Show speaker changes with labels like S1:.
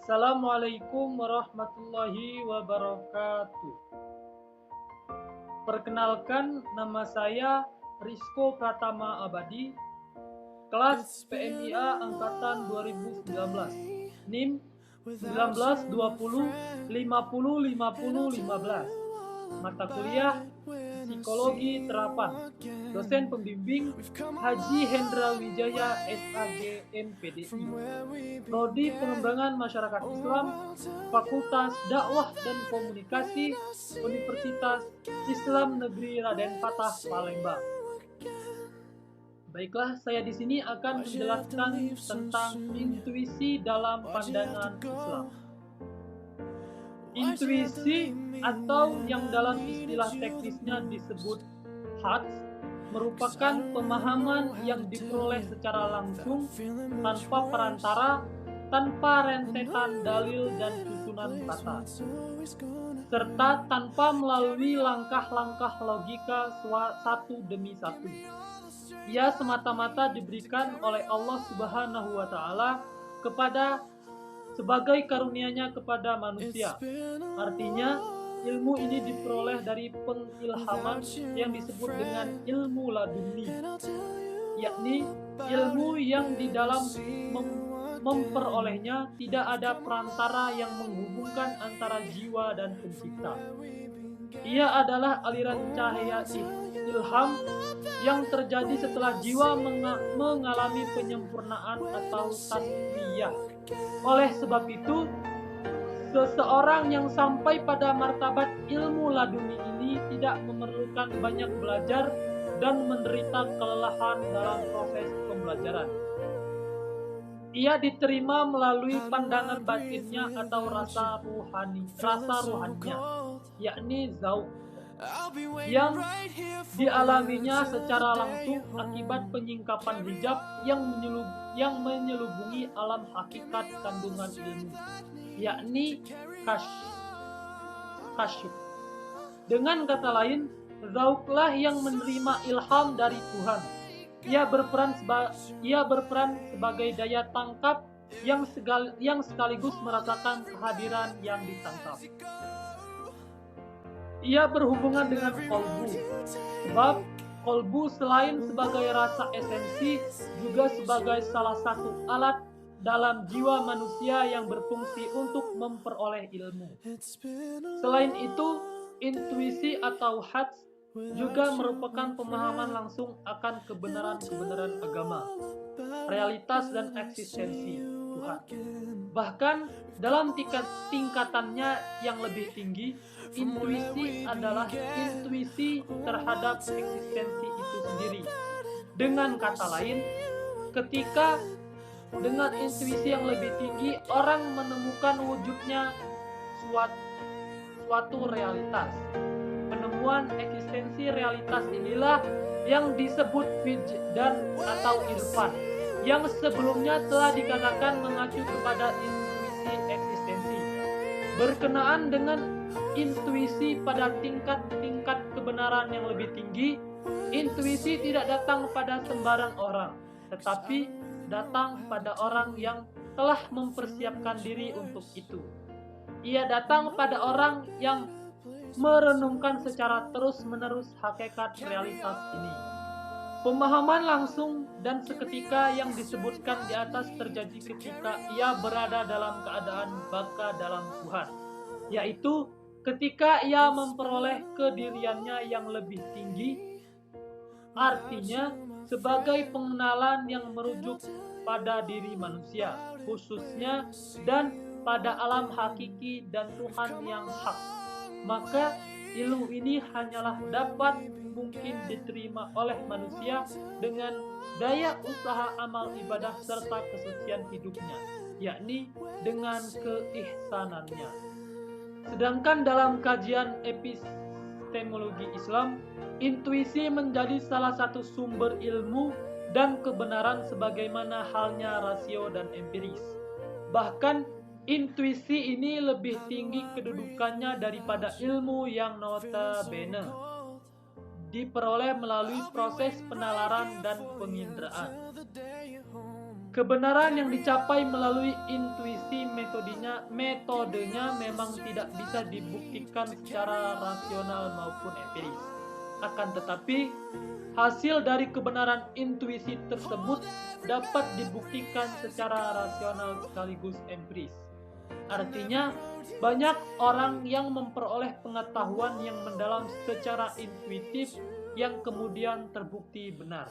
S1: Assalamualaikum warahmatullahi wabarakatuh. Perkenalkan, nama saya Rizko Pratama Abadi, kelas PMIA angkatan 2019, NIM 1920 50 50 15. Mata kuliah Psikologi Terapan. Dosen pembimbing Haji Hendra Wijaya SAG MPDI. Prodi Pengembangan Masyarakat Islam, Fakultas Dakwah dan Komunikasi, Universitas Islam Negeri Raden Fatah, Palembang. Baiklah, saya di sini akan menjelaskan tentang intuisi dalam pandangan Islam. Intuisi atau yang dalam istilah teknisnya disebut hadz merupakan pemahaman yang diperoleh secara langsung tanpa perantara, tanpa rentetan dalil dan susunan kata, serta tanpa melalui langkah-langkah logika satu demi satu. Ia semata-mata diberikan oleh Allah Subhanahu wa Ta'ala sebagai karunia-Nya kepada manusia. Artinya, ilmu ini diperoleh dari pengilhaman yang disebut dengan ilmu laduni, yakni ilmu yang di dalam memperolehnya tidak ada perantara yang menghubungkan antara jiwa dan pencipta. Ia adalah aliran cahaya ilham yang terjadi setelah jiwa mengalami penyempurnaan atau tasfiyah. Oleh sebab itu, seseorang yang sampai pada martabat ilmu laduni ini tidak memerlukan banyak belajar dan menderita kelelahan dalam proses pembelajaran. Ia diterima melalui pandangan batinnya atau rasa ruhaninya, yakni zauq, yang dialaminya secara langsung akibat penyingkapan hijab yang menyelubungi alam hakikat kandungan ilmu, yakni kasyf. Dengan kata lain, zauqlah yang menerima ilham dari Tuhan. Ia berperan sebagai daya tangkap yang sekaligus merasakan kehadiran yang ditangkap. Ia berhubungan dengan kolbu, sebab kolbu selain sebagai rasa esensi juga sebagai salah satu alat dalam jiwa manusia yang berfungsi untuk memperoleh ilmu. Selain itu, intuisi atau hadz juga merupakan pemahaman langsung akan kebenaran-kebenaran agama, realitas dan eksistensi Tuhan. Bahkan dalam tingkatannya yang lebih tinggi, intuisi adalah intuisi terhadap eksistensi itu sendiri. Dengan kata lain, ketika dengan intuisi yang lebih tinggi, orang menemukan wujudnya suatu realitas. Penemuan eksistensi realitas inilah yang disebut wijdan atau irfan, yang sebelumnya telah dikatakan mengacu kepada intuisi eksistensi. Berkenaan dengan intuisi pada tingkat kebenaran yang lebih tinggi, intuisi tidak datang pada sembarang orang, tetapi datang pada orang yang telah mempersiapkan diri untuk itu. Ia datang pada orang yang merenungkan secara terus-menerus hakikat realitas ini. Pemahaman langsung dan seketika yang disebutkan di atas terjadi ketika ia berada dalam keadaan baka dalam Tuhan, yaitu ketika ia memperoleh kediriannya yang lebih tinggi, artinya sebagai pengenalan yang merujuk pada diri manusia khususnya dan pada alam hakiki dan Tuhan yang hak. Maka ilmu ini hanyalah dapat mungkin diterima oleh manusia dengan daya usaha amal ibadah serta kesucian hidupnya, yakni dengan keihsanannya. Sedangkan dalam kajian epistemologi Islam, intuisi menjadi salah satu sumber ilmu dan kebenaran sebagaimana halnya rasio dan empiris. Bahkan intuisi ini lebih tinggi kedudukannya daripada ilmu yang notabene diperoleh melalui proses penalaran dan penginderaan. Kebenaran yang dicapai melalui intuisi metodenya metodenya memang tidak bisa dibuktikan secara rasional maupun empiris. Akan tetapi, hasil dari kebenaran intuisi tersebut dapat dibuktikan secara rasional sekaligus empiris. Artinya, banyak orang yang memperoleh pengetahuan yang mendalam secara intuitif yang kemudian terbukti benar.